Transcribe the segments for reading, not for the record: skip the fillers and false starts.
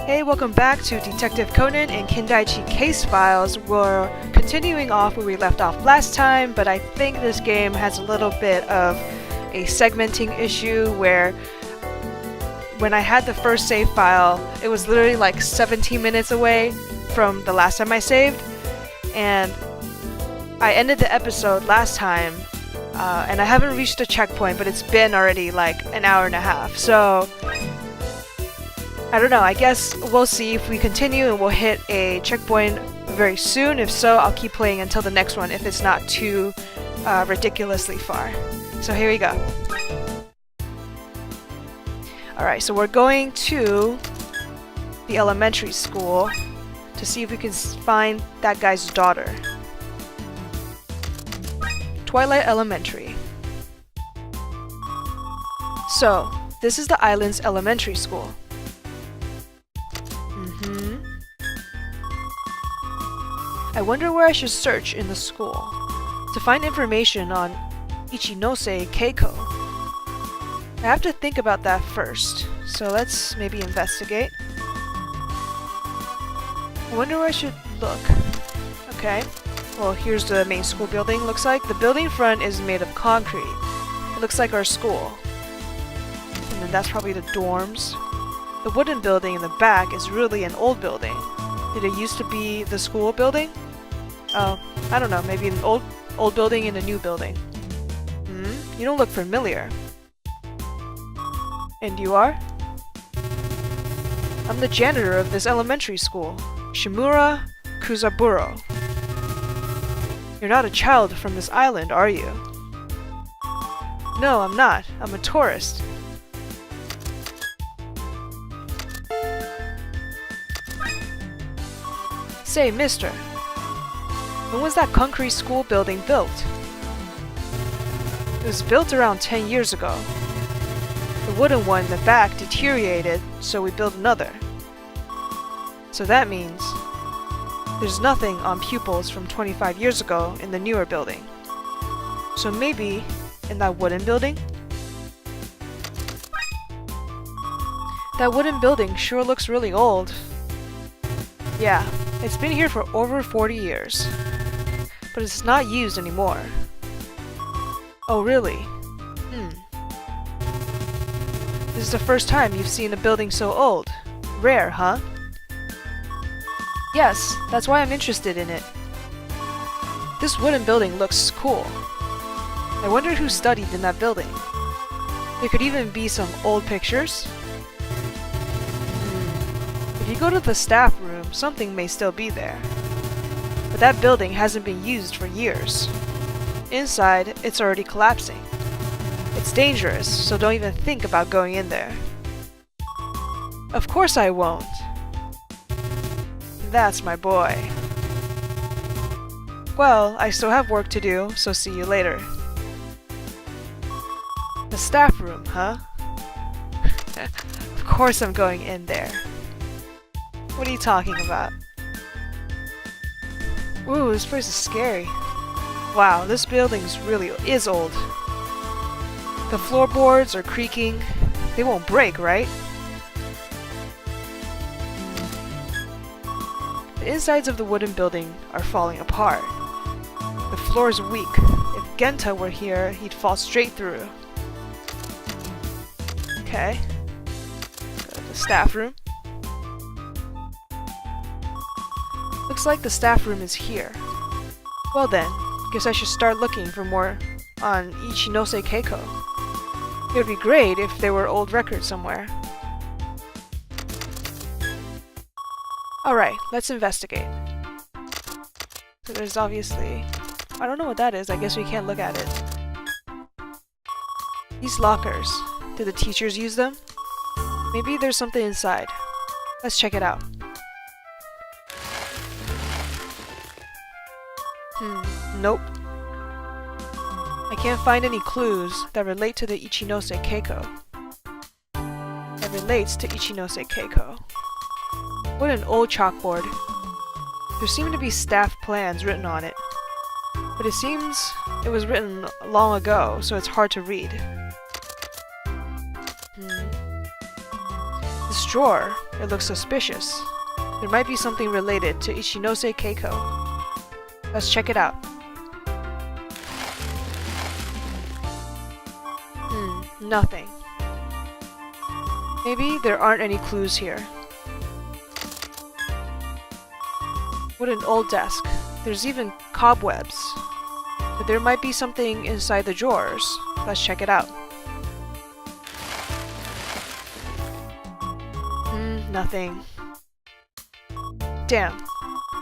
Hey, welcome back to Detective Conan and Kindaichi Case Files. We're continuing off where we left off last time, but I think this game has a little bit of a segmenting issue where when I had the first save file, it was literally like 17 minutes away from the last time I saved, and I ended the episode last time, and I haven't reached a checkpoint, but it's been already like an hour and a half, so I don't know, I guess we'll see if we continue and we'll hit a checkpoint very soon. If so, I'll keep playing until the next one if it's not too ridiculously far. So here we go. Alright, so we're going to the elementary school to see if we can find that guy's daughter. Twilight Elementary. So, this is the island's elementary school. I wonder where I should search in the school to find information on Ichinose Keiko. I have to think about that first, so let's maybe investigate. I wonder where I should look. Okay, well here's the main school building, looks like. The building front is made of concrete. It looks like our school. And then that's probably the dorms. The wooden building in the back is really an old building. Did it used to be the school building? Oh, I don't know, maybe an old building in a new building. You don't look familiar. And you are? I'm the janitor of this elementary school, Shimura Kusaburo. You're not a child from this island, are you? No, I'm not. I'm a tourist. Say, mister, when was that concrete school building built? It was built around 10 years ago. The wooden one in the back deteriorated, so we built another. So that means there's nothing on pupils from 25 years ago in the newer building. So maybe in that wooden building? That wooden building sure looks really old. Yeah. It's been here for over 40 years, but it's not used anymore. Oh, really? This is the first time you've seen a building so old. Rare, huh? Yes, that's why I'm interested in it. This wooden building looks cool. I wonder who studied in that building. There could even be some old pictures. If you go to the staff room, something may still be there. But that building hasn't been used for years. Inside, it's already collapsing. It's dangerous, so don't even think about going in there. Of course I won't. That's my boy. Well, I still have work to do, so see you later. The staff room, huh? Of course I'm going in there. What are you talking about? Ooh, this place is scary. Wow, this building really is old. The floorboards are creaking. They won't break, right? The insides of the wooden building are falling apart. The floor is weak. If Genta were here, he'd fall straight through. Okay. Go to the staff room. Looks like the staff room is here. Well then, guess I should start looking for more on Ichinose Keiko. It would be great if there were old records somewhere. Alright, let's investigate. So there's obviously... I don't know what that is, I guess we can't look at it. These lockers, did the teachers use them? Maybe there's something inside. Let's check it out. Nope. I can't find any clues that relate to the Ichinose Keiko. That relates to Ichinose Keiko. What an old chalkboard. There seem to be staff plans written on it. But it seems it was written long ago, so it's hard to read. This drawer. It looks suspicious. There might be something related to Ichinose Keiko. Let's check it out. Nothing. Maybe there aren't any clues here. What an old desk. There's even cobwebs. But there might be something inside the drawers. Let's check it out. Nothing. Damn.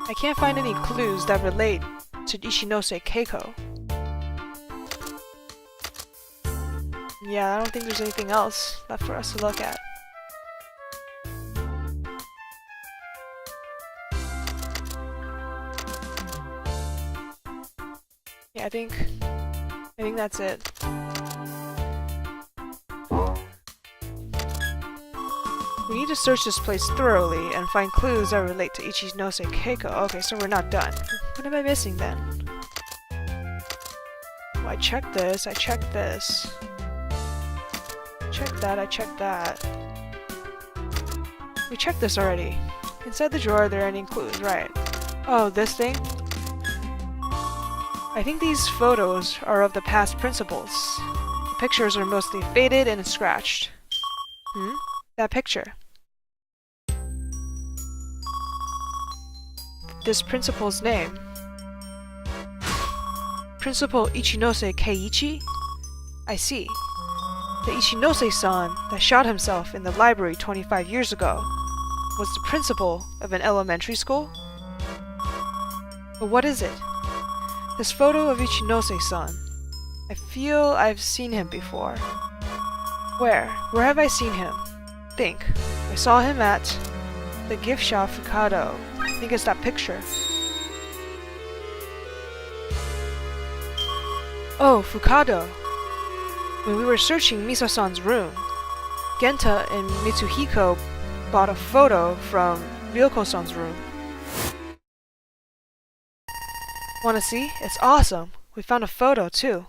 I can't find any clues that relate to Ichinose Keiko. Yeah, I don't think there's anything else left for us to look at. Yeah, I think that's it. We need to search this place thoroughly and find clues that relate to Ichinose Keiko. Okay, so we're not done. What am I missing then? Well, I checked this, I checked this. Check that, I checked that. We checked this already. Inside the drawer there are any clues, right? Oh, this thing? I think these photos are of the past principals. The pictures are mostly faded and scratched. That picture. This principal's name. Principal Ichinose Keiichi? I see. The Ichinose-san that shot himself in the library 25 years ago was the principal of an elementary school? But what is it? This photo of Ichinose-san. I feel I've seen him before. Where? Where have I seen him? Think. I saw him at the gift shop Fukado. I think it's that picture. Oh, Fukado. When we were searching Misa-san's room, Genta and Mitsuhiko bought a photo from Ryoko-san's room. Wanna see? It's awesome! We found a photo, too.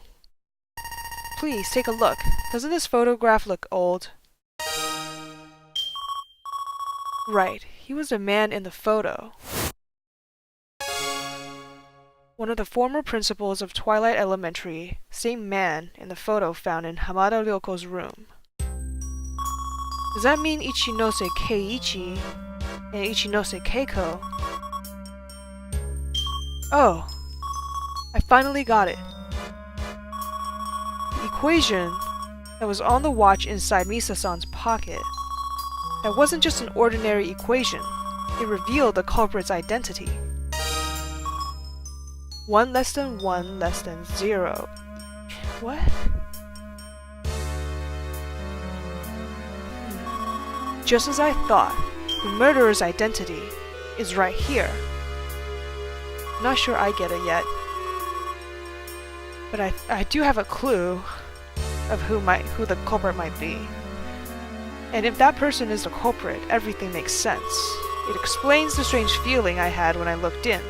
Please, take a look. Doesn't this photograph look old? Right, he was the man in the photo. One of the former principals of Twilight Elementary, same man in the photo found in Hamada Ryoko's room. Does that mean Ichinose Keiichi and Ichinose Keiko? Oh, I finally got it. The equation that was on the watch inside Misa-san's pocket. That wasn't just an ordinary equation. It revealed the culprit's identity. 1 less than 1 less than 0. What? Just as I thought, the murderer's identity is right here. Not sure I get it yet. But I do have a clue of who the culprit might be. And if that person is the culprit, everything makes sense. It explains the strange feeling I had when I looked in.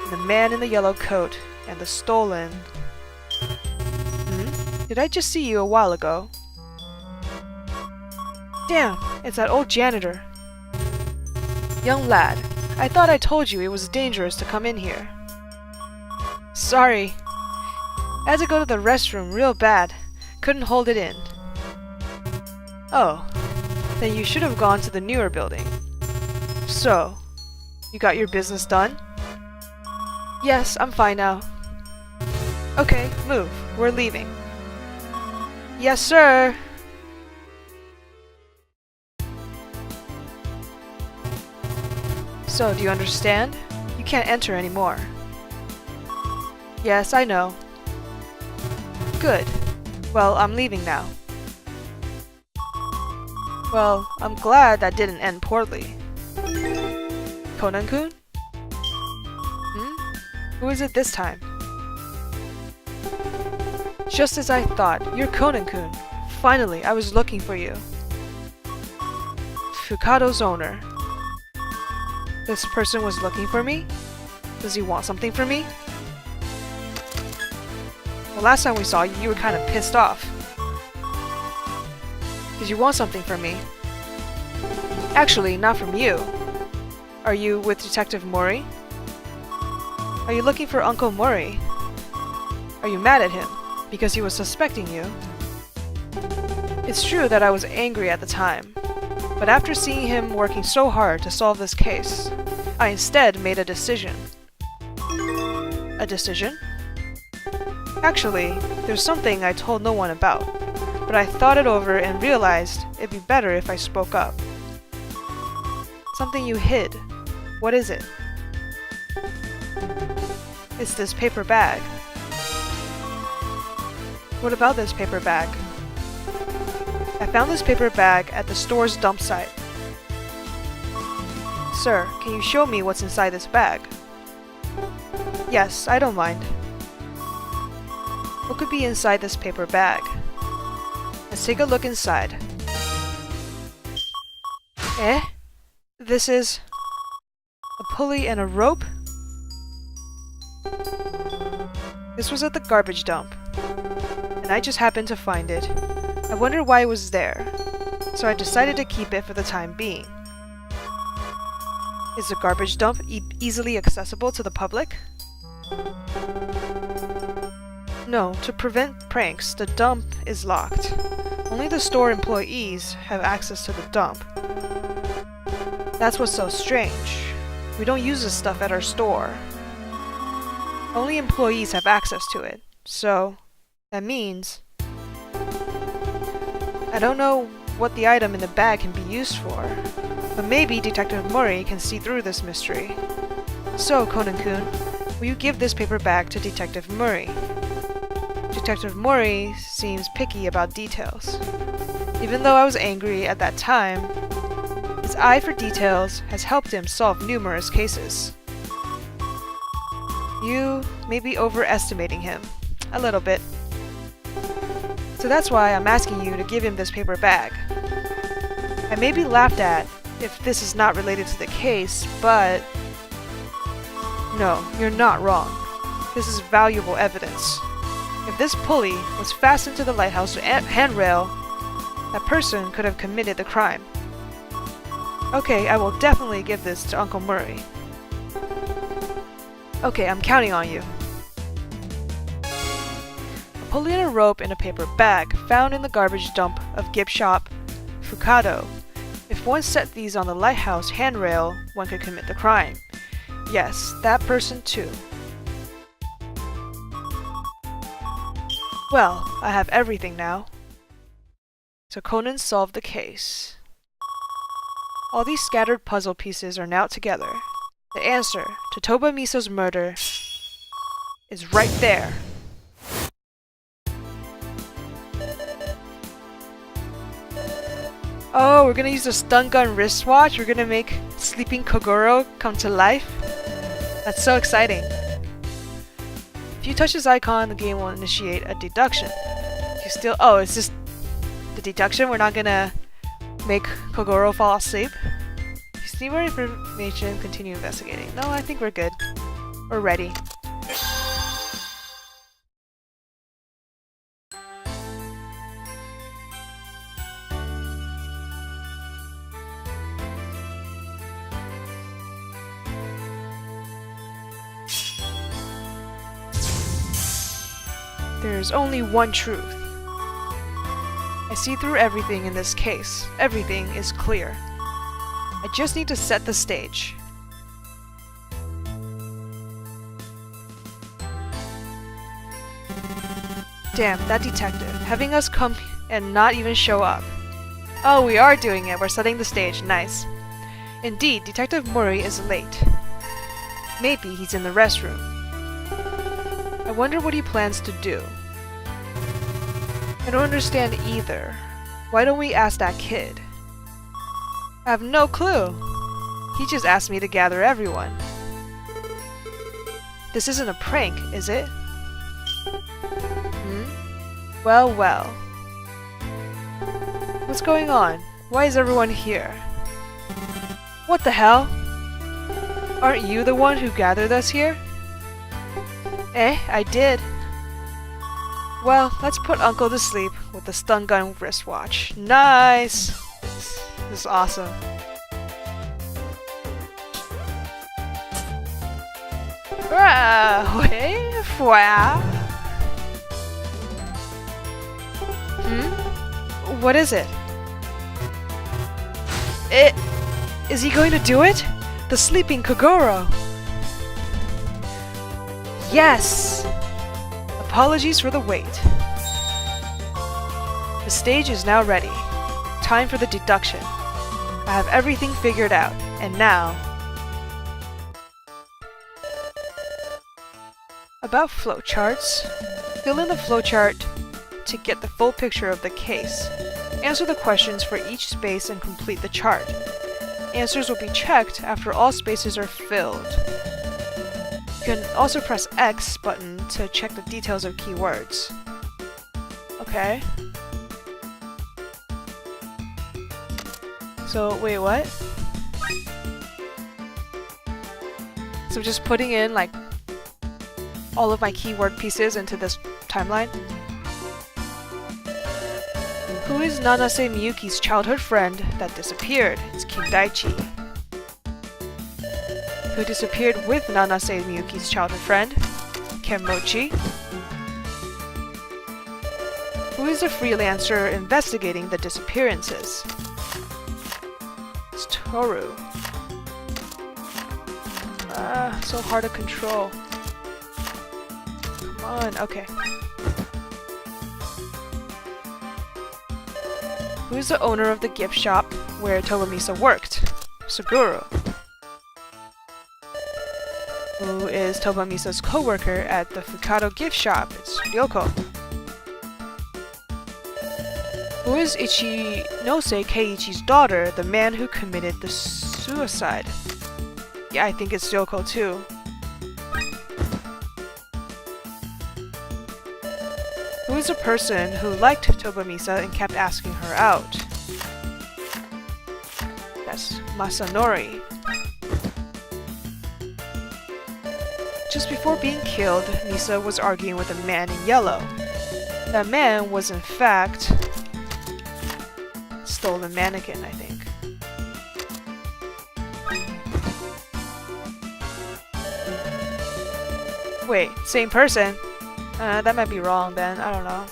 The man in the yellow coat and the stolen... Did I just see you a while ago? Damn, it's that old janitor. Young lad, I thought I told you it was dangerous to come in here. Sorry. I had to go to the restroom real bad. Couldn't hold it in. Oh, then you should have gone to the newer building. So, you got your business done? Yes, I'm fine now. Okay, move. We're leaving. Yes, sir! So, do you understand? You can't enter anymore. Yes, I know. Good. Well, I'm leaving now. Well, I'm glad that didn't end poorly. Conan-kun? Who is it this time? Just as I thought, you're Conan-kun. Finally, I was looking for you. Fukado's owner. This person was looking for me? Does he want something from me? Well, last time we saw you, you were kind of pissed off. Did you want something from me? Actually, not from you. Are you with Detective Mori? Are you looking for Uncle Mori? Are you mad at him because he was suspecting you? It's true that I was angry at the time, but after seeing him working so hard to solve this case, I instead made a decision. A decision? Actually, there's something I told no one about, but I thought it over and realized it'd be better if I spoke up. Something you hid. What is it? It's this paper bag. What about this paper bag? I found this paper bag at the store's dump site. Sir, can you show me what's inside this bag? Yes, I don't mind. What could be inside this paper bag? Let's take a look inside. Eh? This is a pulley and a rope? This was at the garbage dump, and I just happened to find it. I wondered why it was there, so I decided to keep it for the time being. Is the garbage dump easily accessible to the public? No, to prevent pranks, the dump is locked. Only the store employees have access to the dump. That's what's so strange. We don't use this stuff at our store. Only employees have access to it, so that means I don't know what the item in the bag can be used for, but maybe Detective Mori can see through this mystery. So, Conan-kun, will you give this paper bag to Detective Mori? Detective Mori seems picky about details. Even though I was angry at that time, his eye for details has helped him solve numerous cases. You may be overestimating him. A little bit. So that's why I'm asking you to give him this paper bag. I may be laughed at if this is not related to the case, but no, you're not wrong. This is valuable evidence. If this pulley was fastened to the lighthouse handrail, that person could have committed the crime. Okay, I will definitely give this to Uncle Murray. Okay, I'm counting on you. A pulley and a rope in a paper bag found in the garbage dump of gift shop Fukado. If one set these on the lighthouse handrail, one could commit the crime. Yes, that person too. Well, I have everything now. So Conan solved the case. All these scattered puzzle pieces are now together. The answer to Toba Miso's murder is right there. Oh, we're gonna use a stun gun wristwatch? We're gonna make sleeping Kogoro come to life? That's so exciting. If you touch this icon, the game will initiate a deduction. Oh, it's just the deduction? We're not gonna make Kogoro fall asleep? If you need more information, continue investigating. No, I think we're good. We're ready. There's only one truth. I see through everything in this case. Everything is clear. I just need to set the stage. Damn, that detective, having us come and not even show up. Oh, we are doing it. We're setting the stage. Nice. Indeed, Detective Mori is late. Maybe he's in the restroom. I wonder what he plans to do. I don't understand either. Why don't we ask that kid? I have no clue. He just asked me to gather everyone. This isn't a prank, is it? Well, well. What's going on? Why is everyone here? What the hell? Aren't you the one who gathered us here? Eh, I did. Well, let's put Uncle to sleep with the stun gun wristwatch. Nice! This is awesome. What is it? Is he going to do it? The sleeping Kogoro! Yes! Apologies for the wait. The stage is now ready. Time for the deduction. I have everything figured out, and now... About flowcharts. Fill in the flowchart to get the full picture of the case. Answer the questions for each space and complete the chart. Answers will be checked after all spaces are filled. You can also press X button to check the details of keywords. Okay. So, wait, what? So just putting in, like, all of my keyword pieces into this timeline? Who is Nanase Miyuki's childhood friend that disappeared? It's Kindaichi. Who disappeared with Nanase Miyuki's childhood friend? Kenmochi. Who is a freelancer investigating the disappearances? It's Toru. So hard to control. Come on, okay. Who's the owner of the gift shop where Tobamisa worked? Suguru. Who is Tobamisa's co-worker at the Fukado gift shop? It's Ryoko. Who is Ichinose Keiichi's daughter, the man who committed the suicide? Yeah, I think it's Ryoko too. Who is a person who liked Tobamisa and kept asking her out? That's Masanori. Just before being killed, Misa was arguing with a man in yellow. That man was in fact... stolen mannequin, I think. Wait, same person? That might be wrong then, I don't know.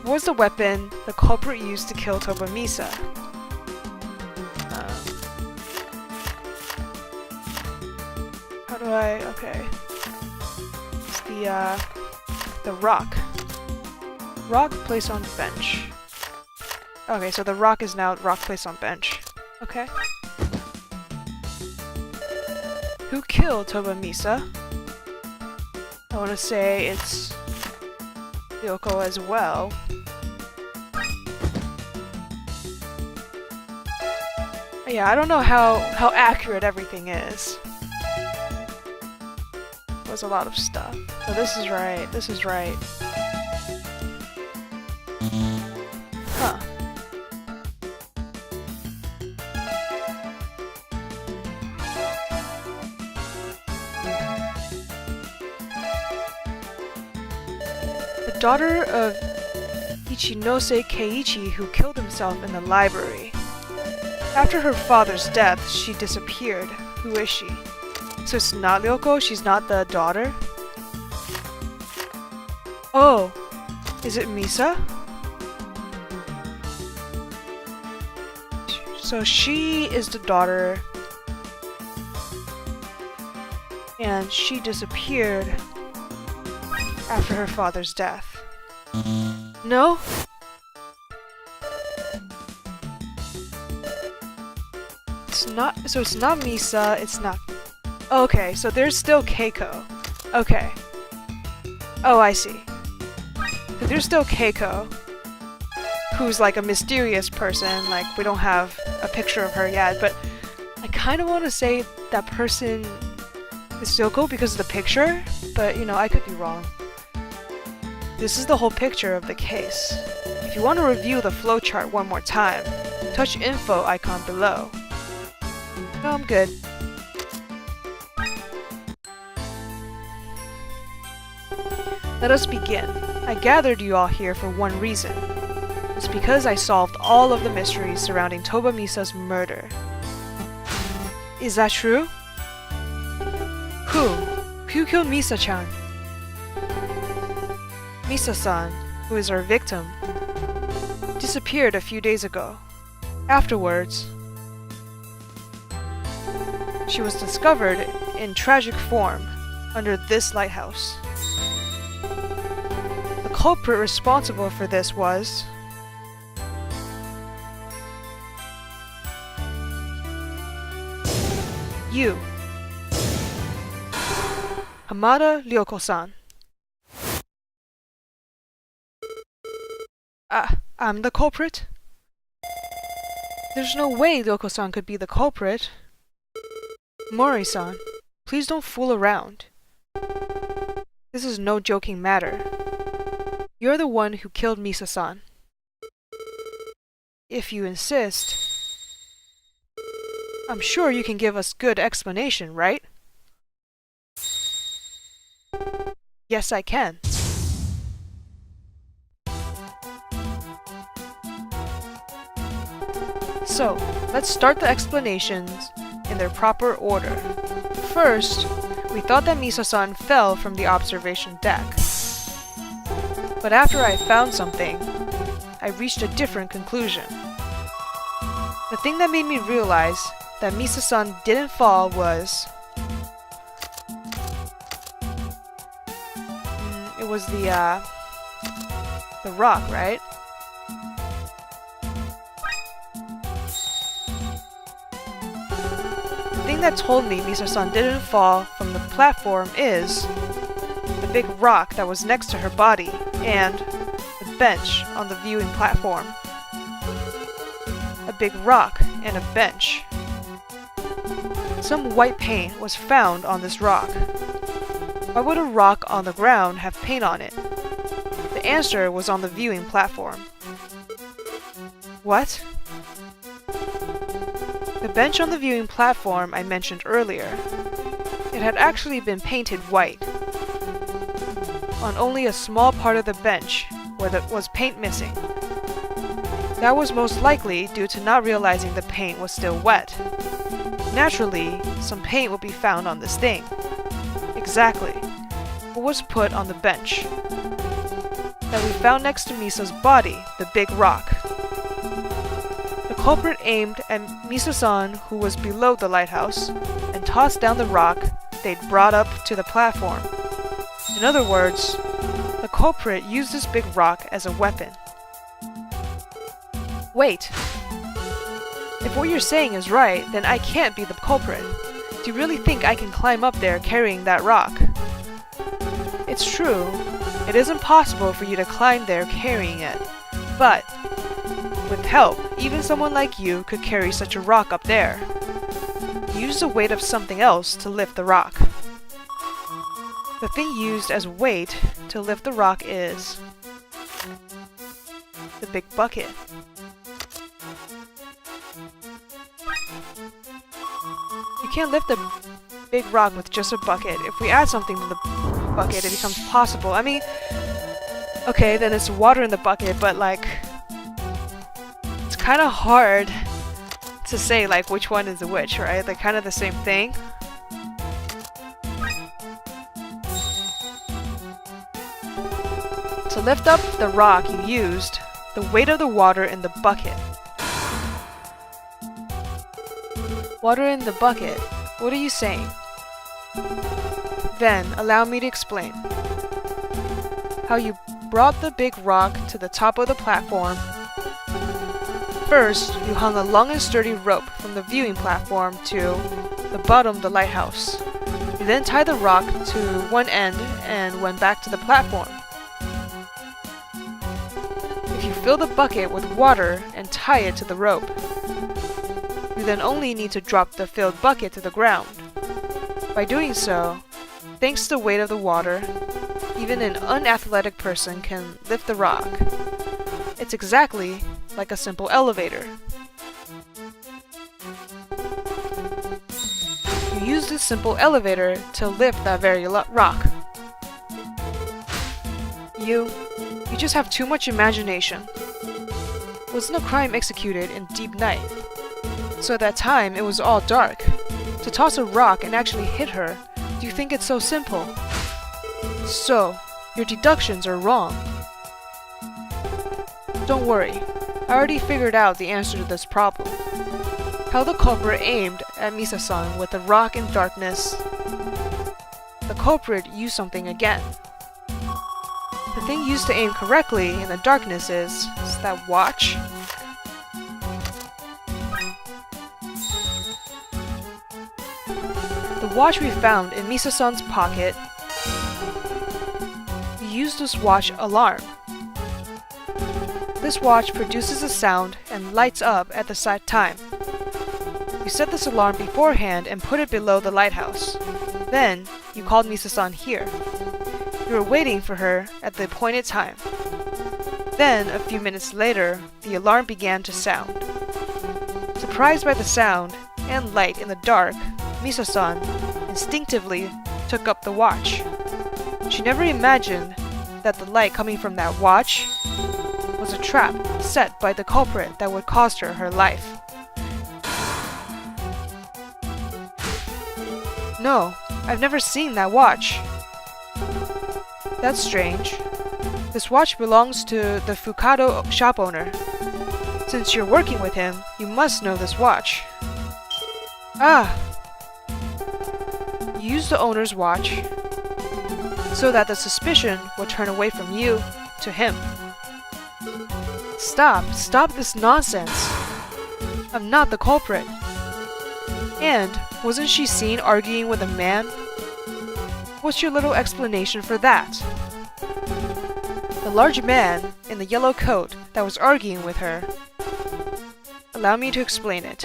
What was the weapon the culprit used to kill Tobamisa? How do I... okay. It's the rock. Rock placed on bench. Okay, so the rock is now rock placed on bench. Okay. Who killed Tobamisa? I want to say it's Ryoko as well. Yeah, I don't know how accurate everything is. There's a lot of stuff. So this is right. This is right. Huh. The daughter of Ichinose Keiichi who killed himself in the library. After her father's death, she disappeared. Who is she? So it's not Ryoko? She's not the daughter? Oh! Is it Misa? So she is the daughter. And she disappeared after her father's death. No? It's not, so it's not Misa, it's not... Okay, so there's still Keiko. Okay. Oh, I see. So there's still Keiko, who's like a mysterious person, like we don't have a picture of her yet, but I kind of want to say that person is Ryoko because of the picture, but you know, I could be wrong. This is the whole picture of the case. If you want to review the flowchart one more time, touch info icon below. No, I'm good. Let us begin. I gathered you all here for one reason. It's because I solved all of the mysteries surrounding Tobamisa's murder. Is that true? Who killed Misa-chan? Misa-san, who is our victim, disappeared a few days ago. Afterwards, she was discovered in tragic form under this lighthouse. The culprit responsible for this was you, Hamada Ryoko-san. I'm the culprit? There's no way Ryoko-san could be the culprit. Mori-san, please don't fool around. This is no joking matter. You're the one who killed Misa-san. If you insist, I'm sure you can give us good explanation, right? Yes, I can. So, let's start the explanations in their proper order. First, we thought that Misa-san fell from the observation deck. But after I found something, I reached a different conclusion. The thing that made me realize that Misa-san didn't fall was... it was the rock, right? The thing that told me Misa-san didn't fall from the platform is the big rock that was next to her body and the bench on the viewing platform. A big rock and a bench. Some white paint was found on this rock. Why would a rock on the ground have paint on it? The answer was on the viewing platform. What? The bench on the viewing platform I mentioned earlier. It had actually been painted white. On only a small part of the bench where there was paint missing. That was most likely due to not realizing the paint was still wet. Naturally, some paint will be found on this thing. Exactly. What was put on the bench? That we found next to Misa's body, the big rock. The culprit aimed at Misa-san, who was below the lighthouse, and tossed down the rock they'd brought up to the platform. In other words, the culprit used this big rock as a weapon. Wait. If what you're saying is right, then I can't be the culprit. Do you really think I can climb up there carrying that rock? It's true, it isn't possible for you to climb there carrying it. But, with help, even someone like you could carry such a rock up there. Use the weight of something else to lift the rock. The thing used as weight to lift the rock is the big bucket. You can't lift a big rock with just a bucket. If we add something to the bucket, it becomes possible. I mean, okay, then it's water in the bucket, but like, it's kind of hard to say like which one is which, right? They're kind of the same thing. To lift up the rock you used the weight of the water in the bucket. Water in the bucket? What are you saying? Then, allow me to explain. How you brought the big rock to the top of the platform. First, you hung a long and sturdy rope from the viewing platform to the bottom of the lighthouse. You then tied the rock to one end and went back to the platform. If you fill the bucket with water and tie it to the rope, you then only need to drop the filled bucket to the ground. By doing so, thanks to the weight of the water, even an unathletic person can lift the rock. It's exactly like a simple elevator. You use this simple elevator to lift that very rock. You just have too much imagination. Wasn't a crime executed in deep night? So at that time, it was all dark. To toss a rock and actually hit her, do You think it's so simple. So, your deductions are wrong. Don't worry, I already figured out the answer to this problem. How the culprit aimed at Misa-san with the rock in darkness. The culprit used something again. The thing used to aim correctly in the darkness is that watch. The watch we found in Misa-san's pocket. We used this watch alarm. This watch produces a sound and lights up at the set time. You set this alarm beforehand and put it below the lighthouse. Then, you called Misa-san here. You were waiting for her at the appointed time. Then, a few minutes later, the alarm began to sound. Surprised by the sound and light in the dark, Misa-san instinctively took up the watch. She never imagined that the light coming from that watch was a trap set by the culprit that would cost her her life. No, I've never seen that watch. That's strange. This watch belongs to the Fukado shop owner. Since you're working with him, you must know this watch. Ah! You used the owner's watch so that the suspicion would turn away from you to him. Stop this nonsense. I'm not the culprit. And wasn't she seen arguing with a man? What's your little explanation for that? The large man in the yellow coat that was arguing with her. Allow me to explain it.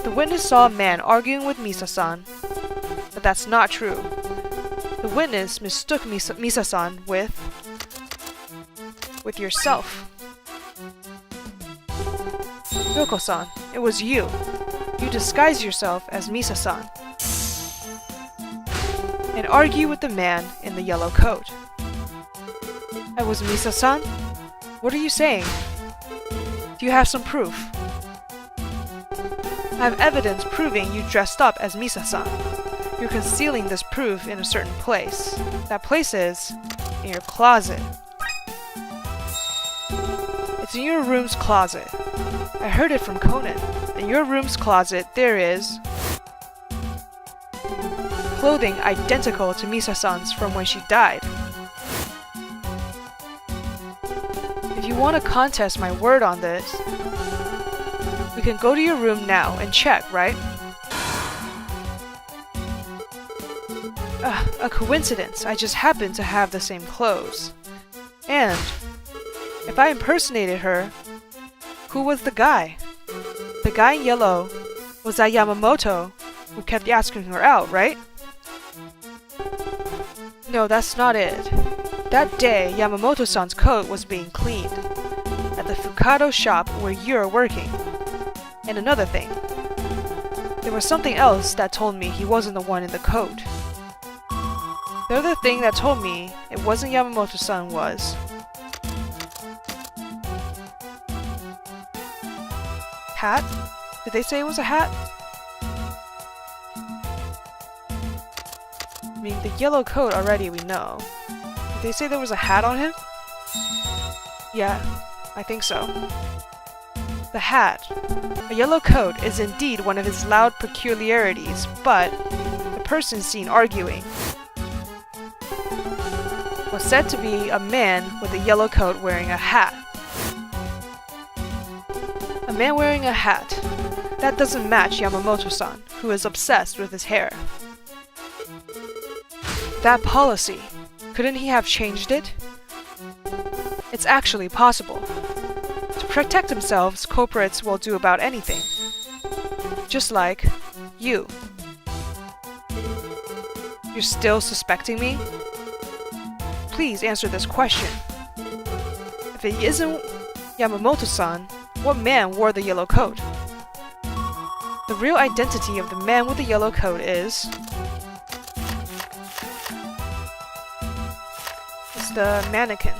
The witness saw a man arguing with Misa-san, but that's not true. The witness mistook Misa-san with yourself. Yoko-san, it was you. You disguised yourself as Misa-san and argue with the man in the yellow coat. I was Misa-san? What are you saying? Do you have some proof? I have evidence proving you dressed up as Misa-san. You're concealing this proof in a certain place. That place is in your closet. It's in your room's closet. I heard it from Conan. In your room's closet, there is clothing identical to Misa-san's from when she died. If you want to contest my word on this, we can go to your room now and check, right? A coincidence. I just happen to have the same clothes. And if I impersonated her, who was the guy? The guy in yellow was that Yamamoto who kept asking her out, right? No, that's not it. That day, Yamamoto-san's coat was being cleaned at the Fukado shop where you're working. And another thing. There was something else that told me he wasn't the one in the coat. The other thing that told me it wasn't Yamamoto-san was hat? Did they say it was a hat? I mean, the yellow coat already we know. Did they say there was a hat on him? Yeah, I think so. The hat. A yellow coat is indeed one of his loud peculiarities, but the person seen arguing was said to be a man with a yellow coat wearing a hat. A man wearing a hat. That doesn't match Yamamoto-san, who is obsessed with his hair. That policy. Couldn't he have changed it? It's actually possible. To protect themselves, culprits will do about anything. Just like you. You're still suspecting me? Please answer this question. If it isn't Yamamoto-san, what man wore the yellow coat? The real identity of the man with the yellow coat is the mannequin.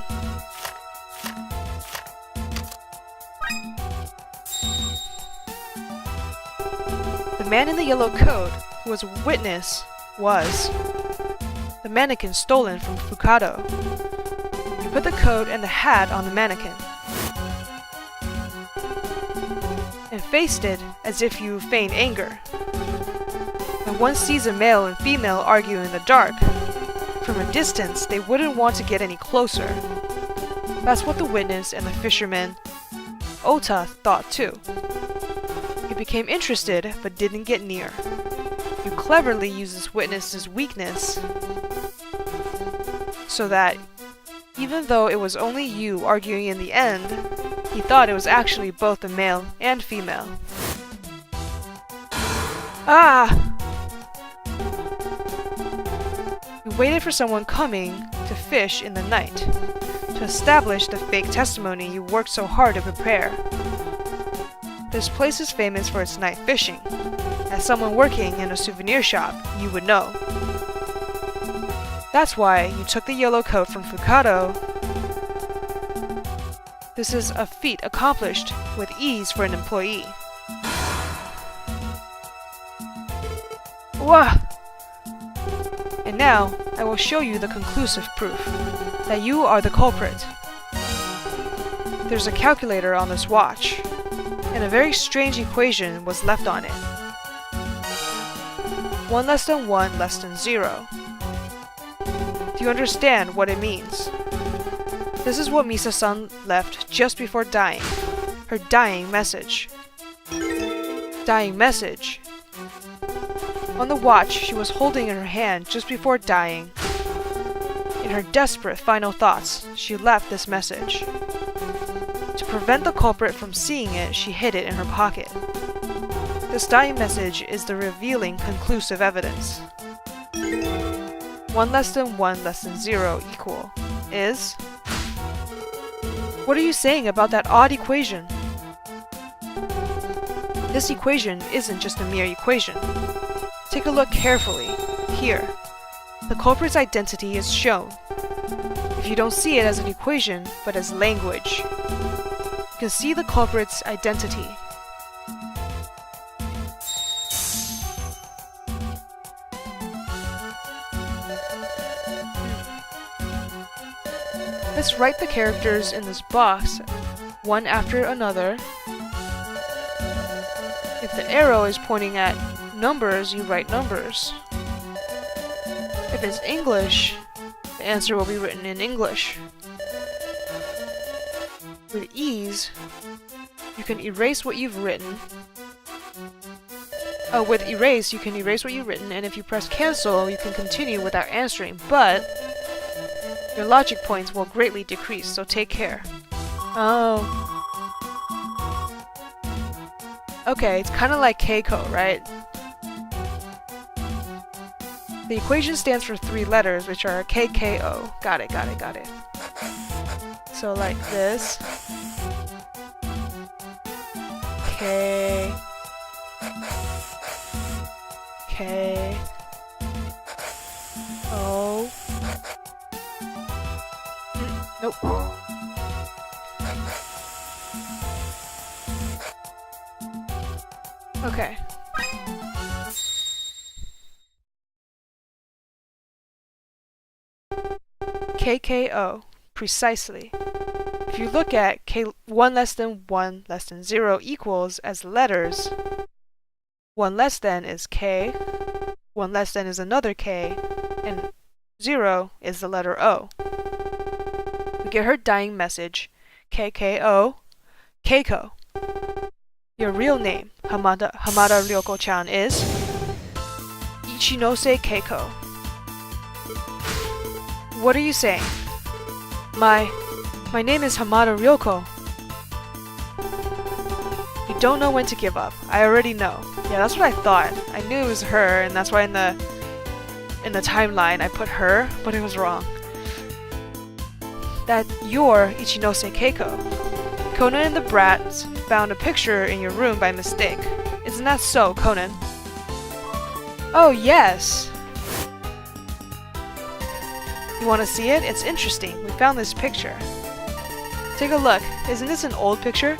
The man in the yellow coat, who was a witness, was the mannequin stolen from Fukado. You put the coat and the hat on the mannequin and faced it as if you feigned anger. When one sees a male and female argue in the dark, from a distance they wouldn't want to get any closer. That's what the witness and the fisherman Ota thought too. He became interested but didn't get near. You cleverly use this witness's weakness so that even though it was only you arguing in the end, he thought it was actually both the male and female. Ah! You waited for someone coming to fish in the night, to establish the fake testimony you worked so hard to prepare. This place is famous for its night fishing. As someone working in a souvenir shop, you would know. That's why you took the yellow coat from Fukado. This is a feat accomplished with ease for an employee. Wah! And now, I will show you the conclusive proof that you are the culprit. There's a calculator on this watch, and a very strange equation was left on it. 1 less than 1 less than 0. Do you understand what it means? This is what Misa-san left just before dying. Her dying message. Dying message. On the watch she was holding in her hand just before dying. In her desperate final thoughts, she left this message. To prevent the culprit from seeing it, she hid it in her pocket. This dying message is the revealing conclusive evidence. 1 less than 1 less than 0 equal is... What are you saying about that odd equation? This equation isn't just a mere equation. Take a look carefully. Here. The culprit's identity is shown. If you don't see it as an equation, but as language, you can see the culprit's identity. Let's write the characters in this box, one after another. If the arrow is pointing at numbers, you write numbers. If it's English, the answer will be written in English. With ease, you can erase what you've written. With erase, you can erase what you've written, and if you press cancel, you can continue without answering, but your logic points will greatly decrease, so take care. Oh. Okay, it's kind of like Keiko, right? The equation stands for 3 letters, which are KKO. Got it. So like this. K. K. O. Nope. Okay. KKO. Precisely. If you look at K 1 less than 1 less than 0 equals as letters, 1 less than is K, 1 less than is another K, and 0 is the letter O. We get her dying message, KKO, Keiko. Your real name, Hamada Ryoko-chan, is Ichinose Keiko. What are you saying? My name is Hamada Ryoko. You don't know when to give up. I already know. Yeah, that's what I thought. I knew it was her, and that's why in the timeline I put her, but it was wrong. That you're Ichinose Keiko. Conan and the Brats found a picture in your room by mistake. Isn't that so, Conan? Oh, yes! You want to see it? It's interesting. We found this picture. Take a look. Isn't this an old picture?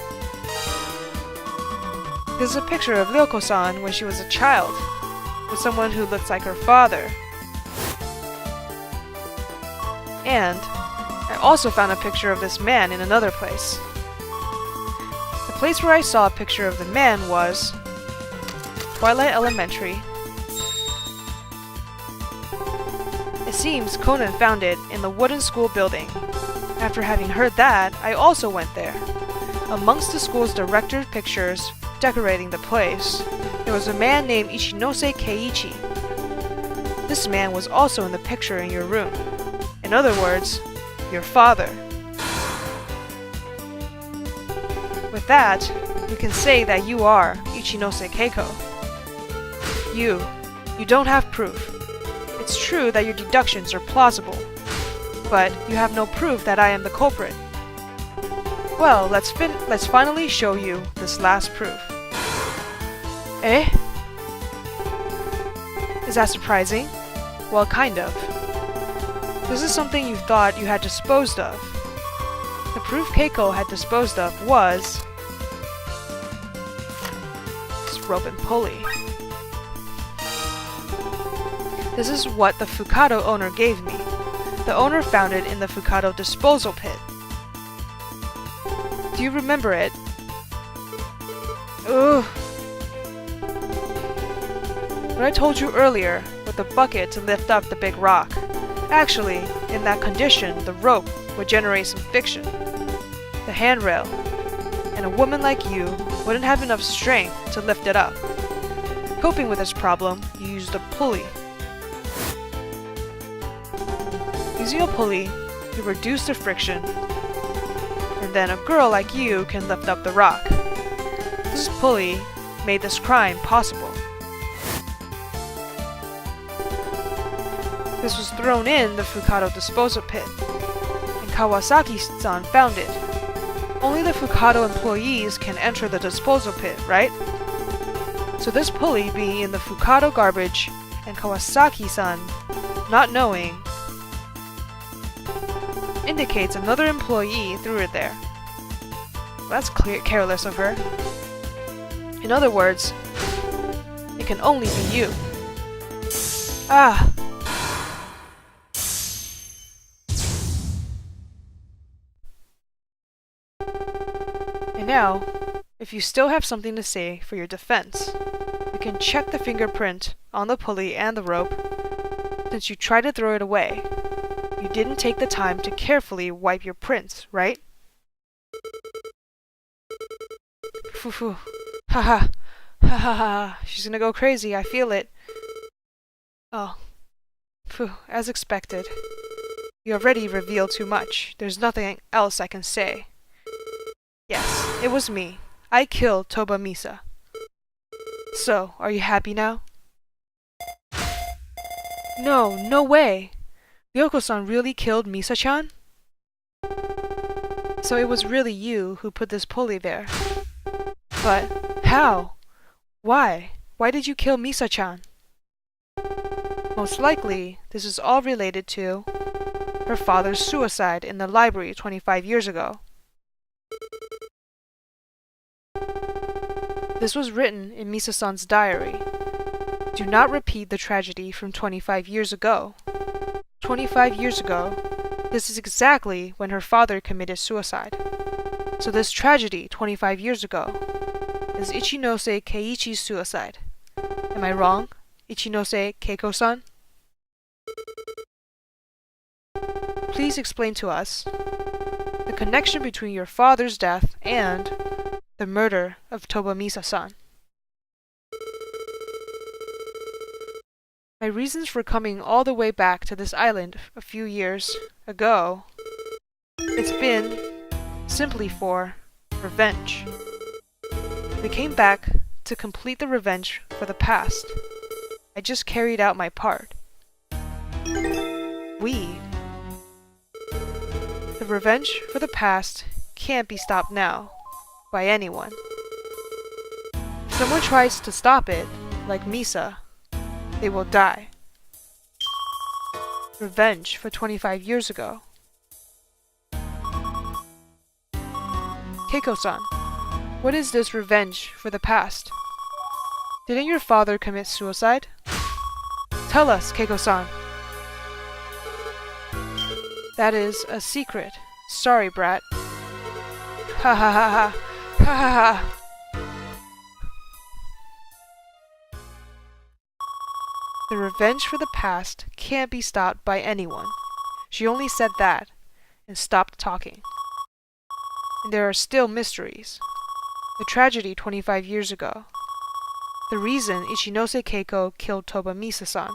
This is a picture of Ryoko-san when she was a child. with someone who looks like her father. And I also found a picture of this man in another place. The place where I saw a picture of the man was Twilight Elementary. It seems Conan found it in the wooden school building. After having heard that, I also went there. Amongst the school's director's pictures decorating the place, there was a man named Ichinose Keiichi. This man was also in the picture in your room. In other words, your father. With that, we can say that you are Ichinose Keiko. You don't have proof. It's true that your deductions are plausible, but you have no proof that I am the culprit. Well, let's finally show you this last proof. Eh? Is that surprising? Well, kind of. This is something you thought you had disposed of. The proof Keiko had disposed of was this rope and pulley. This is what the Fukado owner gave me. The owner found it in the Fukado disposal pit. Do you remember it? Ugh. What I told you earlier with the bucket to lift up the big rock. Actually, in that condition, the rope would generate some friction. The handrail. And a woman like you wouldn't have enough strength to lift it up. Coping with this problem, you used a pulley. Using a pulley, you reduce the friction, and then a girl like you can lift up the rock. This pulley made this crime possible. This was thrown in the Fukado disposal pit, and Kawasaki-san found it. Only the Fukado employees can enter the disposal pit, right? So this pulley being in the Fukado garbage, and Kawasaki-san not knowing, indicates another employee threw it there. Well, that's careless of her. In other words, it can only be you. Ah! And now, if you still have something to say for your defense, you can check the fingerprint on the pulley and the rope. Since you tried to throw it away, you didn't take the time to carefully wipe your prints, right? Foo-foo. Ha-ha. Ha-ha-ha. She's gonna go crazy, I feel it. Oh. Phew, as expected. You already revealed too much. There's nothing else I can say. Yes, it was me. I killed Toba Misa. So, are you happy now? No, no way! Ryoko-san really killed Misa-chan? So it was really you who put this pulley there. But how? Why? Why did you kill Misa-chan? Most likely, this is all related to her father's suicide in the library 25 years ago. This was written in Misa-san's diary. Do not repeat the tragedy from 25 years ago. 25 years ago, this is exactly when her father committed suicide. So this tragedy 25 years ago is Ichinose Keiichi's suicide. Am I wrong, Ichinose Keiko-san? Please explain to us the connection between your father's death and the murder of Toba Misa-san. My reasons for coming all the way back to this island a few years ago, it's been simply for revenge. We came back to complete the revenge for the past. I just carried out my part. We. The revenge for the past can't be stopped now by anyone. If someone tries to stop it, like Misa, they will die. Revenge for 25 years ago. Keiko-san, what is this revenge for the past? Didn't your father commit suicide? Tell us, Keiko-san. That is a secret. Sorry, brat. Ha ha ha ha. Ha ha ha. The revenge for the past can't be stopped by anyone. She only said that and stopped talking. And there are still mysteries. The tragedy 25 years ago. The reason Ichinose Keiko killed Toba Misa-san.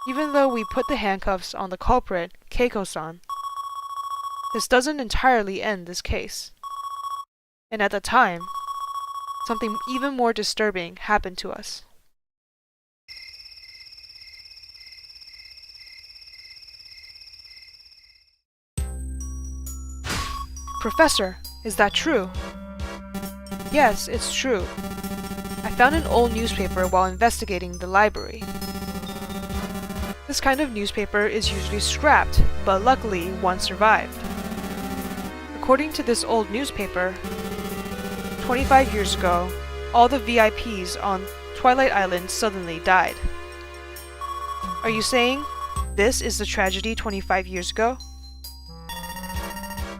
Even though we put the handcuffs on the culprit, Keiko-san, this doesn't entirely end this case. And at the time, something even more disturbing happened to us. Professor, is that true? Yes, it's true. I found an old newspaper while investigating the library. This kind of newspaper is usually scrapped, but luckily one survived. According to this old newspaper, 25 years ago, all the VIPs on Twilight Island suddenly died. Are you saying this is the tragedy 25 years ago?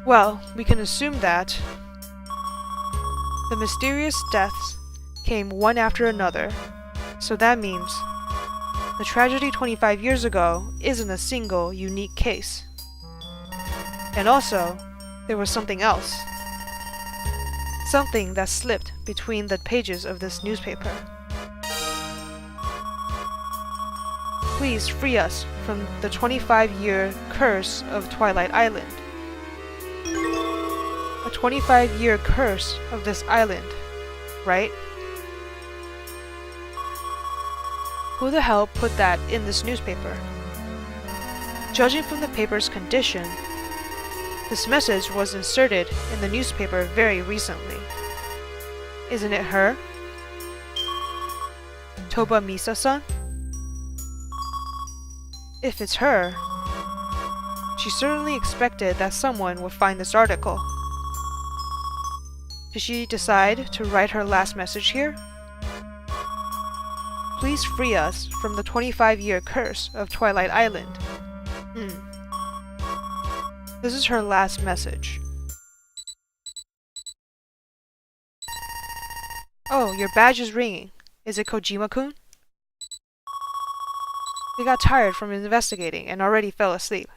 Well, we can assume that the mysterious deaths came one after another, so that means the tragedy 25 years ago isn't a single, unique case. And also, there was something else. Something that slipped between the pages of this newspaper. Please free us from the 25-year curse of Twilight Island. A 25-year curse of this island, right? Who the hell put that in this newspaper? Judging from the paper's condition, this message was inserted in the newspaper very recently. Isn't it her? Toba Misa-san? If it's her, she certainly expected that someone would find this article. Did she decide to write her last message here? Please free us from the 25-year curse of Twilight Island. This is her last message. Oh, your badge is ringing. Is it Kojima-kun? We got tired from investigating and already fell asleep.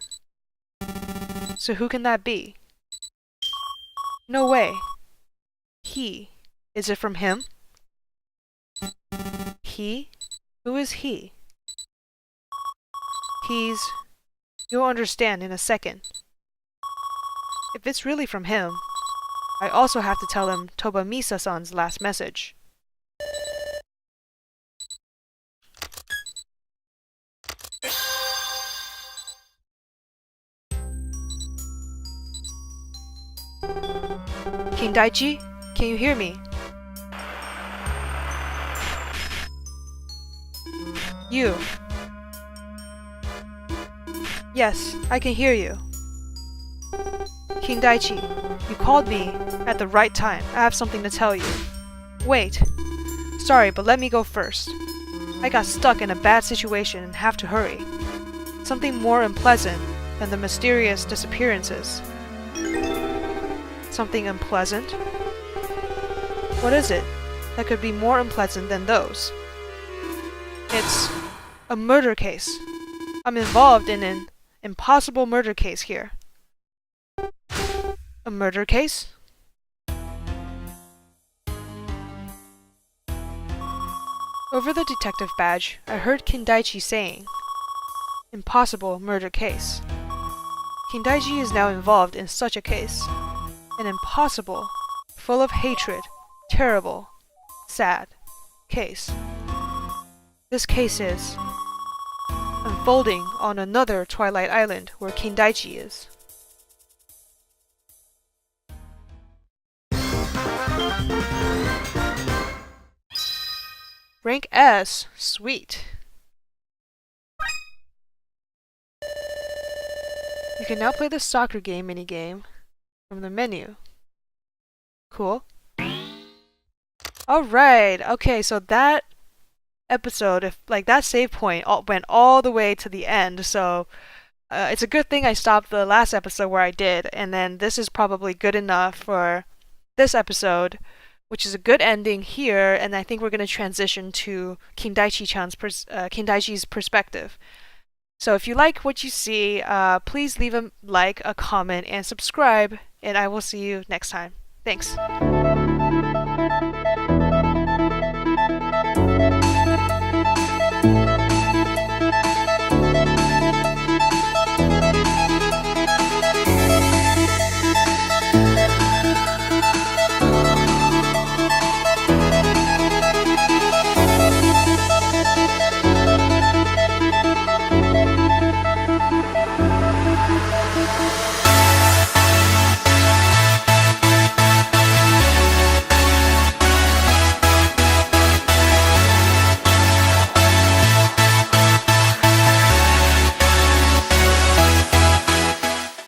So who can that be? No way. He. Is it from him? He? Who is he? You'll understand in a second. If it's really from him, I also have to tell him Toba Misa-san's last message. Kindaichi, can you hear me? You. Yes, I can hear you. Kindaichi, you called me at the right time. I have something to tell you. Wait. Sorry, but let me go first. I got stuck in a bad situation and have to hurry. Something more unpleasant than the mysterious disappearances. Something unpleasant? What is it that could be more unpleasant than those? It's a murder case. I'm involved in an impossible murder case here. A murder case? Over the detective badge, I heard Kindaichi saying, impossible murder case. Kindaichi is now involved in such a case. An impossible, full of hatred, terrible, sad case. This case is unfolding on another Twilight Island where Kindaichi is. Rank S, sweet. You can now play the soccer game minigame from the menu. Cool. Alright, okay, so that episode, if like that save point went all the way to the end. So it's a good thing I stopped the last episode where I did, and then this is probably good enough for this episode, which is a good ending here. And I think we're going to transition to Kindaichi's perspective. So if you like what you see, please leave a like, a comment, and subscribe, and I will see you next time. Thanks.